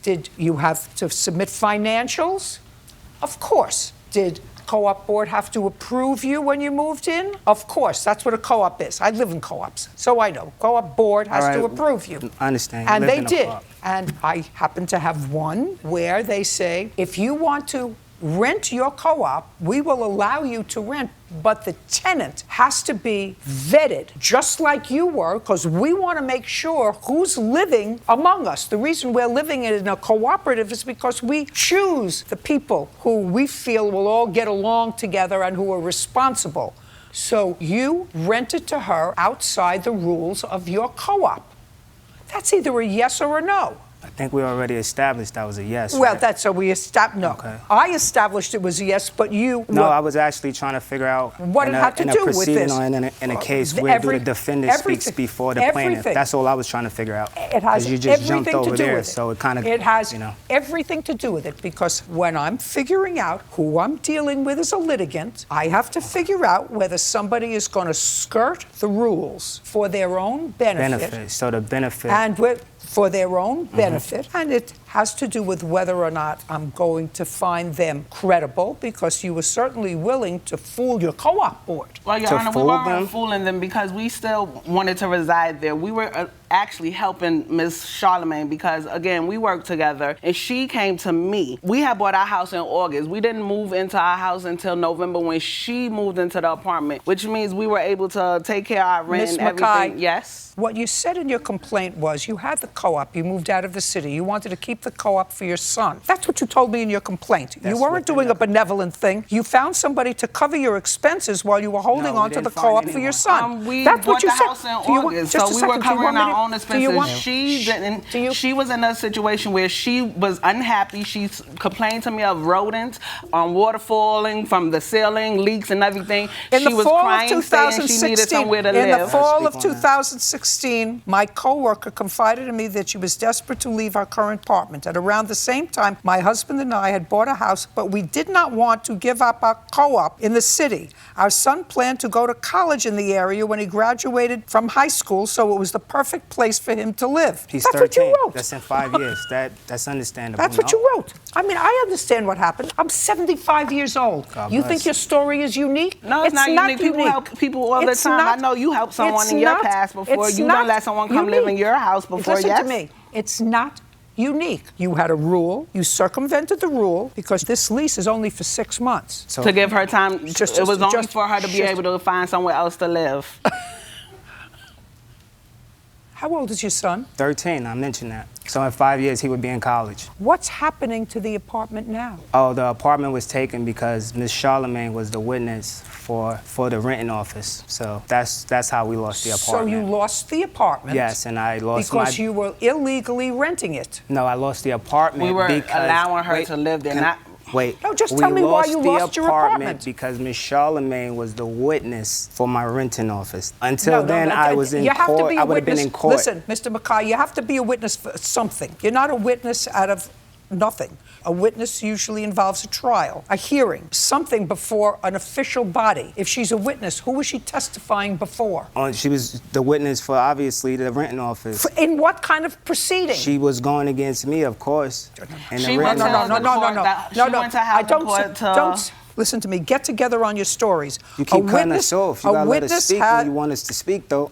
Did you have to submit financials? Of course. Did co-op board have to approve you when you moved in? Of course, that's what a co-op is. I live in co-ops, so I know. Co-op board has to approve you. I understand. And they did. And I happen to have one where they say, if you want to rent your co-op, we will allow you to rent, but the tenant has to be vetted, just like you were, because we want to make sure who's living among us. The reason we're living in a cooperative is because we choose the people who we feel will all get along together and who are responsible. So you rented to her outside the rules of your co-op. That's either a yes or a no. I think we already established that was a yes. Well, right? that's so we established. No, okay. I established it was a yes, but you. No, I was actually trying to figure out what it had to do with this. Or in a case where do the defendant speaks before the plaintiff. That's all I was trying to figure out. It has you just everything jumped over to do there, with it. so it kind of. It has you know. everything to do with it because when I'm figuring out who I'm dealing with as a litigant, I have to figure out whether somebody is going to skirt the rules for their own benefit. So the benefit. And for their own benefit, and it has to do with whether or not I'm going to find them credible, because you were certainly willing to fool your co-op board. Well, Your Honor, we weren't fooling them because we still wanted to reside there. We were actually helping Ms. Charlemagne because, again, we worked together, and she came to me. We had bought our house in August. We didn't move into our house until November when she moved into the apartment, which means we were able to take care of our rent and everything. Mackay, yes? What you said in your complaint was you had the co-op, you moved out of the city, you wanted to keep the co-op for your son. That's what you told me in your complaint. You weren't doing a benevolent thing. You found somebody to cover your expenses while you were holding on to the co-op for your son. We That's bought what you the said. house in August, so we were covering our own expenses. She didn't. She was in a situation where she was unhappy. She complained to me of rodents, water falling from the ceiling, leaks and everything. She was crying, saying she needed somewhere to live. In the fall of 2016, my coworker confided to me that she was desperate to leave her current apartment. At around the same time, my husband and I had bought a house, but we did not want to give up our co-op in the city. Our son planned to go to college in the area when he graduated from high school, so it was the perfect place for him to live. He's That's 13. what you wrote. That's in 5 years. That's understandable. That's what you wrote. I mean, I understand what happened. I'm 75 years old. God You bless. think your story is unique? No, it's not unique. People help people all the time. I know you helped someone in your past before. You don't let someone come live in your house before. Listen to me. It's not unique. You had a rule. You circumvented the rule because this lease is only for 6 months. So to give her time, it was only for her to be able to find somewhere else to live. How old is your son? 13, I mentioned that. So in 5 years, he would be in college. What's happening to the apartment now? Oh, the apartment was taken because Ms. Charlemagne was the witness for the renting office. So that's how we lost the apartment. So you lost the apartment? Yes, and I lost because you were illegally renting it. No, I lost the apartment. We were because, allowing her to live there. No, just tell me why you lost your apartment. Because Ms. Charlemagne was the witness for my renting office. Until then, I was in court. I would have been in court. Listen, Mr. Mackay, you have to be a witness for something. You're not a witness out of nothing. A witness usually involves a trial, a hearing, something before an official body. If she's a witness, who was she testifying before? She was the witness for, obviously, the renting office. In what kind of proceeding? She was going against me, of course. She went to Don't listen to me. Get together on your stories. You keep cutting us off. You gotta let us speak when you want us to speak, though.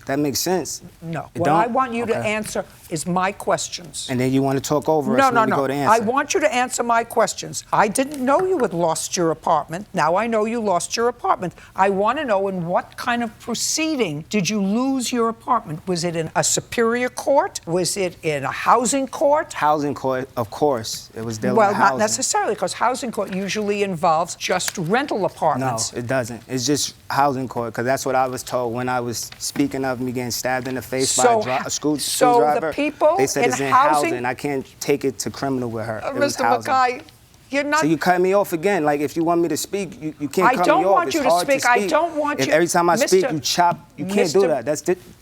That makes sense. No. What I want you to answer is my questions. And then you want to talk over us when we go to answer. I want you to answer my questions. I didn't know you had lost your apartment. Now I know you lost your apartment. I want to know in what kind of proceeding did you lose your apartment? Was it in a superior court? Was it in a housing court? Housing court, of course. It was dealing with housing. Well, not necessarily, because housing court usually involves just rental apartments. No, it doesn't. It's just housing court, because that's what I was told when I was speaking of me getting stabbed in the face by a screwdriver. The people they said in it's in housing. I can't take it to criminal with her. Mr. Mackay, you're not. So you cut me off again. Like, if you want me to speak, you can't cut me off. I don't want you to speak. I don't want you. If every time I speak, you chop. You can't do that.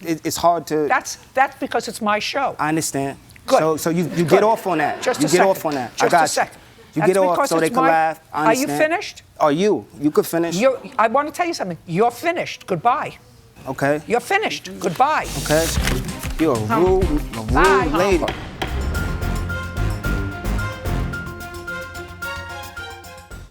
It's hard to. That's because it's my show. I understand. Good. So you get off on that. Just you a get second. off on that. Just I got a second. You get off so they can laugh. I Are you understand. finished? Are you? You could finish. I want to tell you something. You're finished. Goodbye. Okay. You're finished. Goodbye. Okay. You're a rude lady.